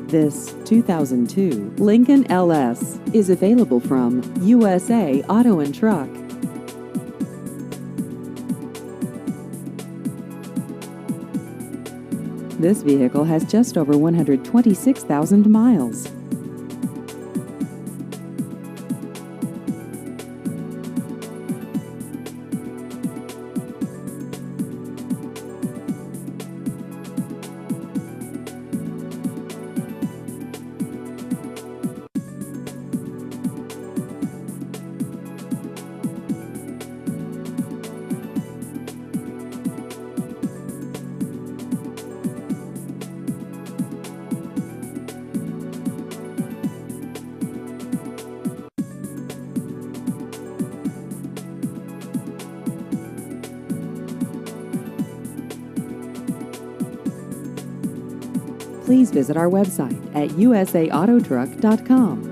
This 2002 Lincoln LS is available from USA Auto and Truck. This vehicle has just over 126,000 miles. Please visit our website at usaAutoTruck.com.